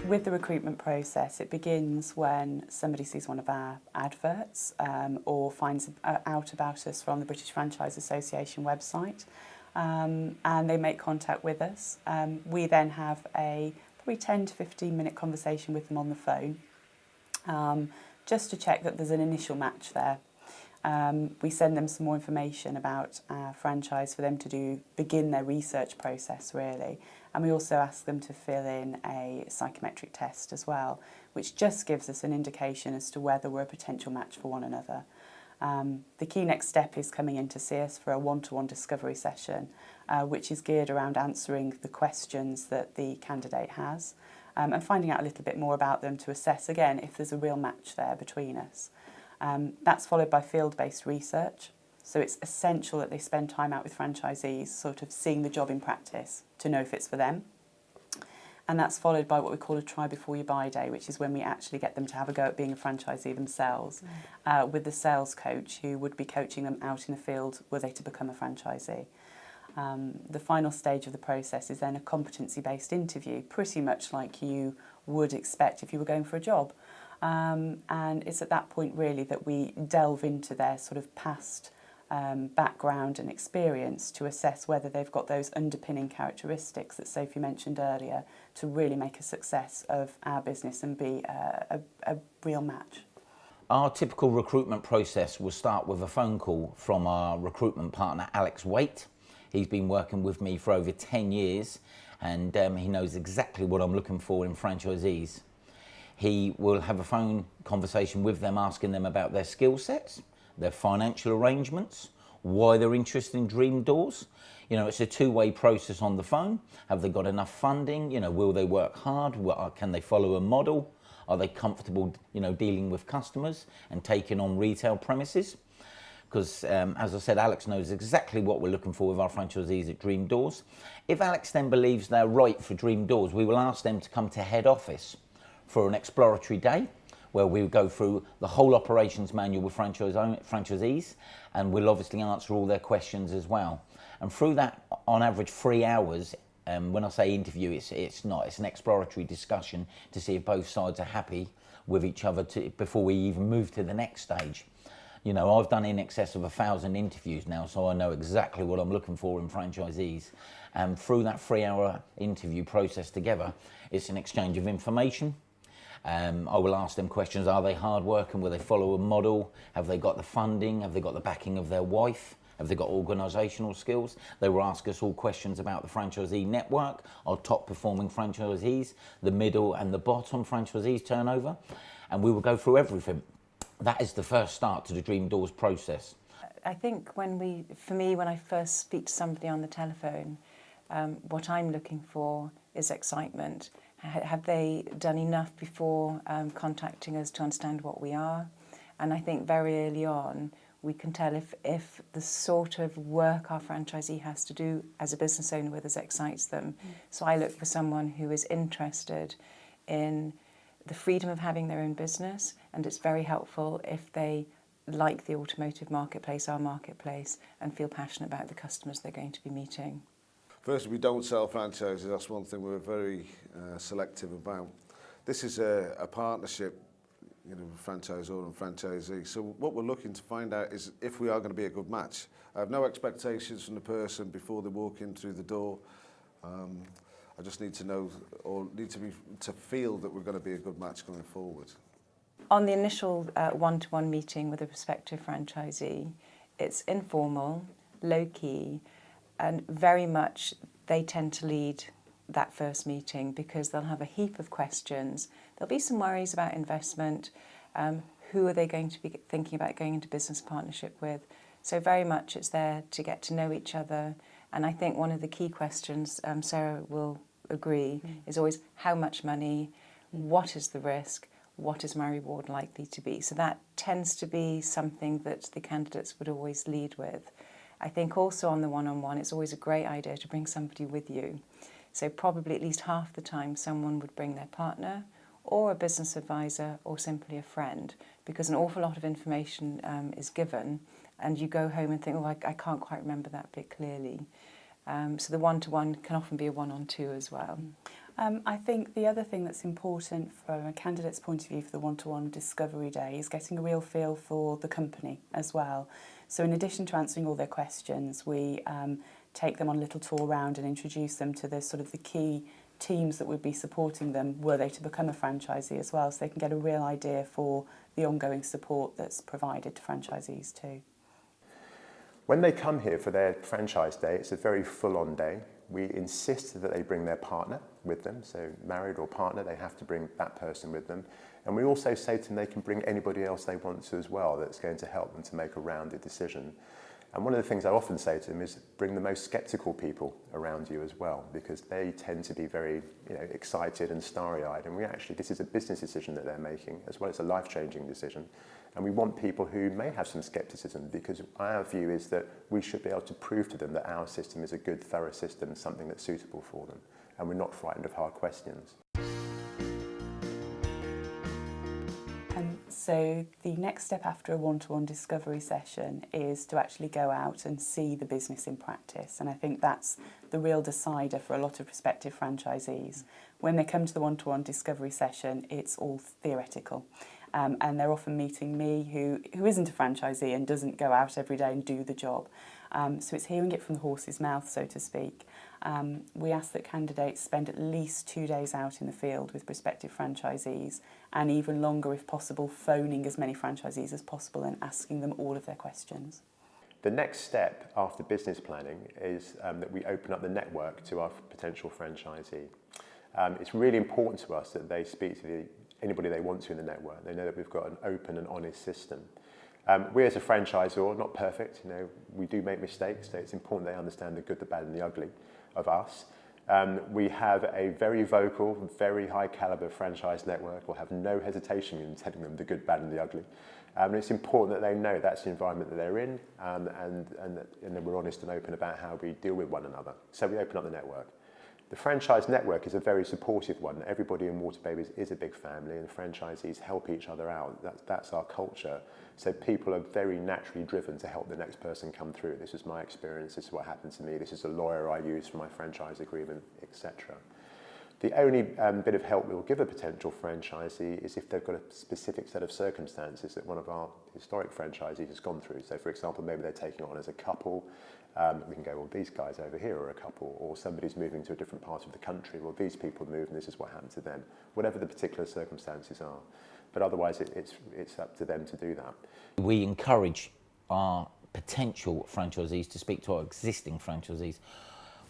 With the recruitment process, it begins when somebody sees one of our adverts or finds out about us from the British Franchise Association website, and they make contact with us. We then have a probably 10 to 15 minute conversation with them on the phone, just to check that there's an initial match there. We send them some more information about our franchise for them to begin their research process really, and we also ask them to fill in a psychometric test as well, which just gives us an indication as to whether we're a potential match for one another. The key next step is coming in to see us for a one-to-one discovery session, which is geared around answering the questions that the candidate has, and finding out a little bit more about them to assess again if there's a real match there between us. That's followed by field-based research. So it's essential that they spend time out with franchisees, sort of seeing the job in practice to know if it's for them. And that's followed by what we call a try before you buy day, which is when we actually get them to have a go at being a franchisee themselves, with the sales coach who would be coaching them out in the field were they to become a franchisee. The final stage of the process is then a competency-based interview, pretty much like you would expect if you were going for a job. And it's at that point really that we delve into their sort of past background and experience to assess whether they've got those underpinning characteristics that Sophie mentioned earlier to really make a success of our business and be a real match. Our typical recruitment process will start with a phone call from our recruitment partner, Alex Waite. He's been working with me for over 10 years and he knows exactly what I'm looking for in franchisees. He will have a phone conversation with them, asking them about their skill sets, their financial arrangements, why they're interested in Dream Doors. You know, it's a two-way process on the phone. Have they got enough funding? You know, will they work hard? Can they follow a model? Are they comfortable, you know, dealing with customers and taking on retail premises? Because, as I said, Alex knows exactly what we're looking for with our franchisees at Dream Doors. If Alex then believes they're right for Dream Doors, we will ask them to come to head office for an exploratory day where we go through the whole operations manual with franchisees, and we'll obviously answer all their questions as well. And through that, on average, 3 hours, when I say interview, it's an exploratory discussion to see if both sides are happy with each other before we even move to the next stage. You know, I've done in excess of 1,000 interviews now, so I know exactly what I'm looking for in franchisees. And through that 3-hour interview process together, it's an exchange of information. I will ask them questions. Are they hard working? Will they follow a model? Have they got the funding? Have they got the backing of their wife? Have they got organisational skills? They will ask us all questions about the franchisee network, our top performing franchisees, the middle and the bottom franchisees turnover, and we will go through everything. That is the first start to the Dream Doors process. I think for me, when I first speak to somebody on the telephone, what I'm looking for is excitement. Have they done enough before contacting us to understand what we are? And I think very early on, we can tell if the sort of work our franchisee has to do as a business owner with us excites them. So I look for someone who is interested in the freedom of having their own business, and it's very helpful if they like the automotive marketplace, our marketplace, and feel passionate about the customers they're going to be meeting. Firstly, we don't sell franchises. That's one thing we're very selective about. This is a partnership, you know, franchisor and franchisee. So what we're looking to find out is if we are going to be a good match. I have no expectations from the person before they walk in through the door. I just need to know, or need to feel that we're going to be a good match going forward. On the initial one-to-one meeting with a prospective franchisee, it's informal, low-key, and very much they tend to lead that first meeting because they'll have a heap of questions. There'll be some worries about investment. Who are they going to be thinking about going into business partnership with? So very much it's there to get to know each other. And I think one of the key questions, Sarah will agree, is always how much money, what is the risk, what is my reward likely to be? So that tends to be something that the candidates would always lead with. I think also on the one-on-one, it's always a great idea to bring somebody with you. So probably at least half the time someone would bring their partner or a business advisor or simply a friend, because an awful lot of information is given and you go home and think, oh, I can't quite remember that bit clearly. So the one-to-one can often be a one-on-two as well. I think the other thing that's important from a candidate's point of view for the one-to-one discovery day is getting a real feel for the company as well. So in addition to answering all their questions, we take them on a little tour around and introduce them to the sort of the key teams that would be supporting them were they to become a franchisee as well, so they can get a real idea for the ongoing support that's provided to franchisees too. When they come here for their franchise day, it's a very full-on day. We insist that they bring their partner with them, so married or partner, they have to bring that person with them. And we also say to them they can bring anybody else they want to as well that's going to help them to make a rounded decision. And one of the things I often say to them is bring the most sceptical people around you as well, because they tend to be very excited and starry-eyed. And this is a business decision that they're making, as well as a life-changing decision. And we want people who may have some scepticism, because our view is that we should be able to prove to them that our system is a good, thorough system and something that's suitable for them. And we're not frightened of hard questions. So the next step after a one-to-one discovery session is to actually go out and see the business in practice. And I think that's the real decider for a lot of prospective franchisees. When they come to the one-to-one discovery session, it's all theoretical. And they're often meeting me, who isn't a franchisee and doesn't go out every day and do the job. So it's hearing it from the horse's mouth, so to speak. We ask that candidates spend at least 2 days out in the field with prospective franchisees, and even longer if possible, phoning as many franchisees as possible and asking them all of their questions. The next step after business planning is that we open up the network to our potential franchisee. It's really important to us that they speak to anybody they want to in the network. They know that we've got an open and honest system. We as a franchisor, not perfect, we do make mistakes, so it's important they understand the good, the bad and the ugly of us. We have a very vocal, very high caliber franchise network. We'll have no hesitation in telling them the good, bad and the ugly. And it's important that they know that's the environment that they're in, and that we're honest and open about how we deal with one another. So we open up the network. The franchise network is a very supportive one. Everybody in Water Babies is a big family, and franchisees help each other out. That's our culture. So people are very naturally driven to help the next person come through. This is my experience, this is what happened to me, this is a lawyer I use for my franchise agreement, etc. The only bit of help we'll give a potential franchisee is if they've got a specific set of circumstances that one of our historic franchisees has gone through. So for example, maybe they're taking on as a couple. We can go, well, these guys over here are a couple, or somebody's moving to a different part of the country. Well, these people moved and this is what happened to them. Whatever the particular circumstances are. But otherwise, it's up to them to do that. We encourage our potential franchisees to speak to our existing franchisees.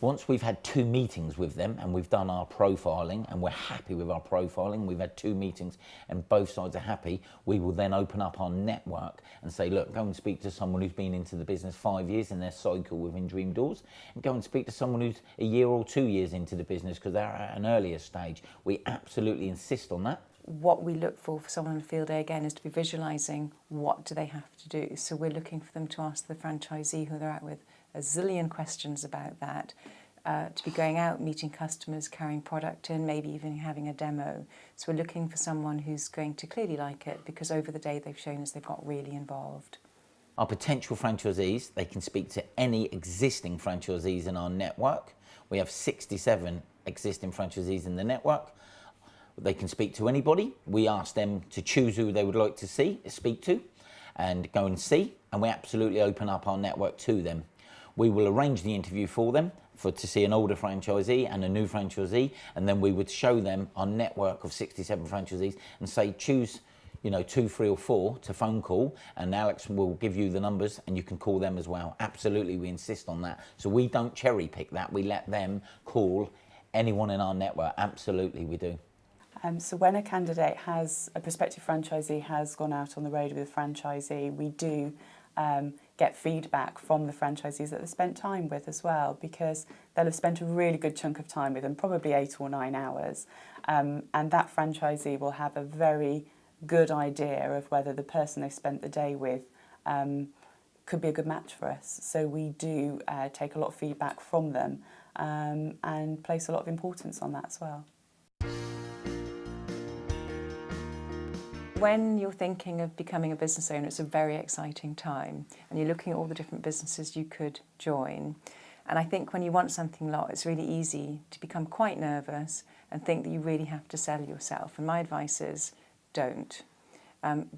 Once we've had 2 meetings with them and we've done our profiling and we're happy with our profiling, we've had 2 meetings and both sides are happy, we will then open up our network and say, look, go and speak to someone who's been into the business 5 years in their cycle within Dream Doors, and go and speak to someone who's a year or 2 years into the business because they're at an earlier stage. We absolutely insist on that. What we look for someone on a field day again is to be visualising what do they have to do. So we're looking for them to ask the franchisee who they're out with a zillion questions about that, to be going out, meeting customers, carrying product in, maybe even having a demo. So we're looking for someone who's going to clearly like it, because over the day they've shown us they've got really involved. Our potential franchisees, they can speak to any existing franchisees in our network. We have 67 existing franchisees in the network. They can speak to anybody. We ask them to choose who they would like to speak to and go and see, and we absolutely open up our network to them. We will arrange the interview for them to see an older franchisee and a new franchisee, and then we would show them our network of 67 franchisees and say, choose 2, 3 or 4 to phone call, and Alex will give you the numbers and you can call them as well. Absolutely, we insist on that. So we don't cherry pick that. We let them call anyone in our network. Absolutely, we do. So when a prospective franchisee has gone out on the road with a franchisee, we do get feedback from the franchisees that they've spent time with as well, because they'll have spent a really good chunk of time with them, probably 8 or 9 hours, and that franchisee will have a very good idea of whether the person they've spent the day with could be a good match for us. So we do take a lot of feedback from them and place a lot of importance on that as well. When you're thinking of becoming a business owner, it's a very exciting time, and you're looking at all the different businesses you could join. And I think when you want something a lot, it's really easy to become quite nervous and think that you really have to sell yourself. And my advice is don't.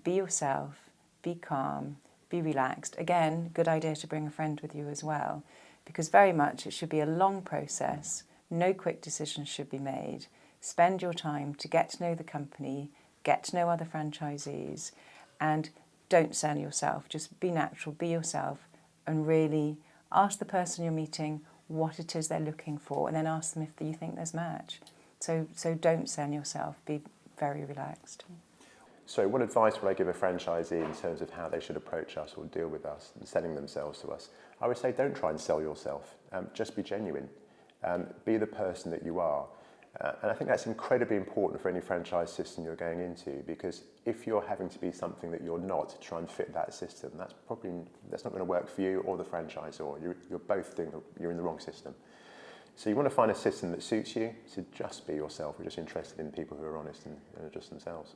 Be yourself, be calm, be relaxed. Again, good idea to bring a friend with you as well, because very much it should be a long process. No quick decisions should be made. Spend your time to get to know the company, get to know other franchisees, and don't sell yourself. Just be natural, be yourself, and really ask the person you're meeting what it is they're looking for, and then ask them if you think there's a match. So don't sell yourself, be very relaxed. So what advice would I give a franchisee in terms of how they should approach us or deal with us and selling themselves to us? I would say don't try and sell yourself, just be genuine. Be the person that you are. And I think that's incredibly important for any franchise system you're going into, because if you're having to be something that you're not to try and fit that system, that's not going to work for you or the franchisor. You're in the wrong system. So you want to find a system that suits you, so just be yourself. We're just interested in people who are honest and are just themselves.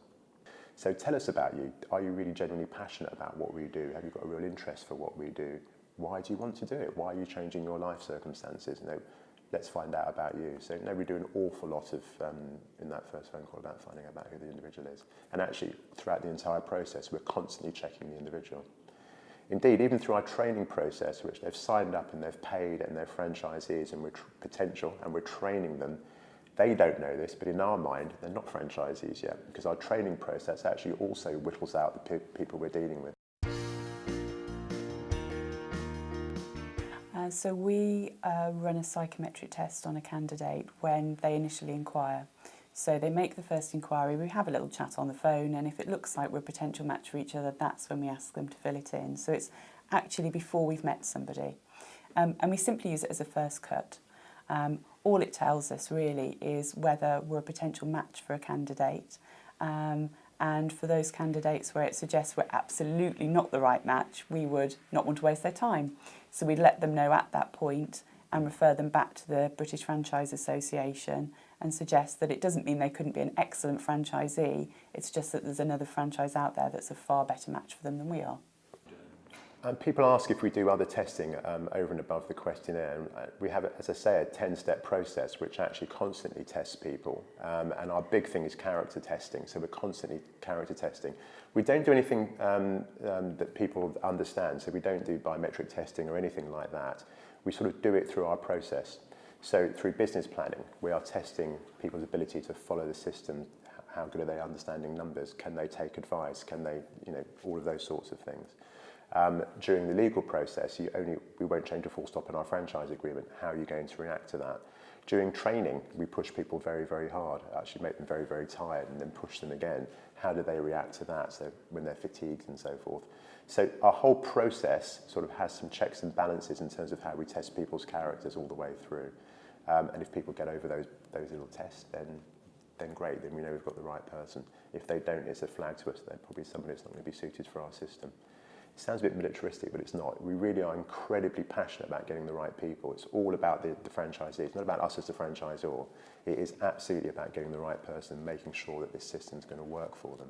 So tell us about you. Are you really genuinely passionate about what we do? Have you got a real interest for what we do? Why do you want to do it? Why are you changing your life circumstances? Let's find out about you. So we do an awful lot of, in that first phone call, about finding out about who the individual is. And actually, throughout the entire process, we're constantly checking the individual. Indeed, even through our training process, which they've signed up and they've paid and they're franchisees and we're potential and we're training them, they don't know this, but in our mind, they're not franchisees yet, because our training process actually also whittles out the people we're dealing with. So we run a psychometric test on a candidate when they initially inquire. So they make the first inquiry, we have a little chat on the phone, and if it looks like we're a potential match for each other, that's when we ask them to fill it in. So it's actually before we've met somebody. And we simply use it as a first cut. All it tells us really is whether we're a potential match for a candidate. And for those candidates where it suggests we're absolutely not the right match, we would not want to waste their time. So we'd let them know at that point and refer them back to the British Franchise Association and suggest that it doesn't mean they couldn't be an excellent franchisee, it's just that there's another franchise out there that's a far better match for them than we are. People ask if we do other testing over and above the questionnaire. We have, as I say, a 10-step process which actually constantly tests people. And our big thing is character testing, so we're constantly character testing. We don't do anything that people understand, so we don't do biometric testing or anything like that. We sort of do it through our process. So through business planning, we are testing people's ability to follow the system. How good are they understanding numbers? Can they take advice? Can they, all of those sorts of things. During the legal process, we won't change a full stop in our franchise agreement. How are you going to react to that? During training, we push people very, very hard, actually make them very, very tired and then push them again. How do they react to that? So when they're fatigued and so forth. So our whole process sort of has some checks and balances in terms of how we test people's characters all the way through. And if people get over those little tests, then great, then we know we've got the right person. If they don't, it's a flag to us. They're probably somebody that's not going to be suited for our system. It sounds a bit militaristic, but it's not. We really are incredibly passionate about getting the right people. It's all about the franchisee. It's not about us as the franchisor. It is absolutely about getting the right person and making sure that this system is going to work for them.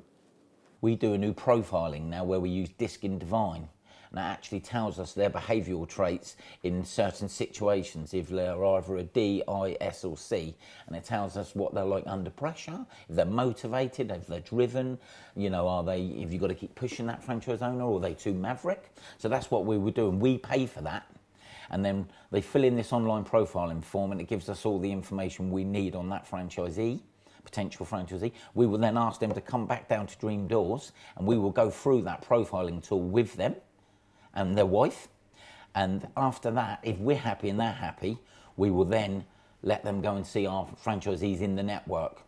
We do a new profiling now where we use Disc and Divine, and that actually tells us their behavioural traits in certain situations, if they're either a D, I, S or C, and it tells us what they're like under pressure, if they're motivated, if they're driven, have you got to keep pushing that franchise owner, or are they too maverick? So that's what we would do, and we pay for that. And then they fill in this online profiling form and it gives us all the information we need on that franchisee, potential franchisee. We will then ask them to come back down to Dream Doors and we will go through that profiling tool with them and their wife. And after that, if we're happy and they're happy, we will then let them go and see our franchisees in the network.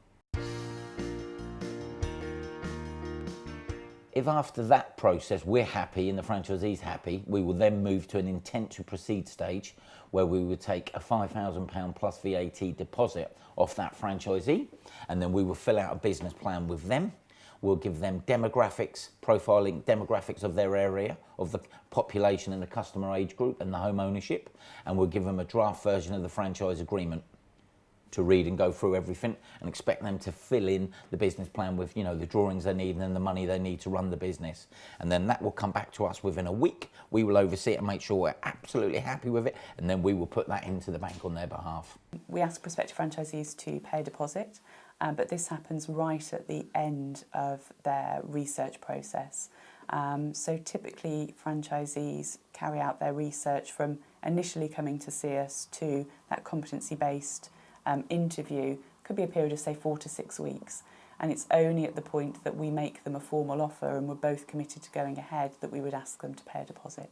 If after that process we're happy and the franchisee's happy, we will then move to an intent to proceed stage where we would take a £5,000 plus VAT deposit off that franchisee, and then we will fill out a business plan with them. We'll give them demographics, profiling demographics of their area, of the population and the customer age group and the home ownership, and we'll give them a draft version of the franchise agreement to read and go through everything, and expect them to fill in the business plan with, you know, the drawings they need and the money they need to run the business. And then that will come back to us within a week. We will oversee it and make sure we're absolutely happy with it, and then we will put that into the bank on their behalf. We ask prospective franchisees to pay a deposit, but this happens right at the end of their research process. So typically franchisees carry out their research from initially coming to see us to that competency-based interview. Could be a period of say 4 to 6 weeks, and it's only at the point that we make them a formal offer and we're both committed to going ahead that we would ask them to pay a deposit.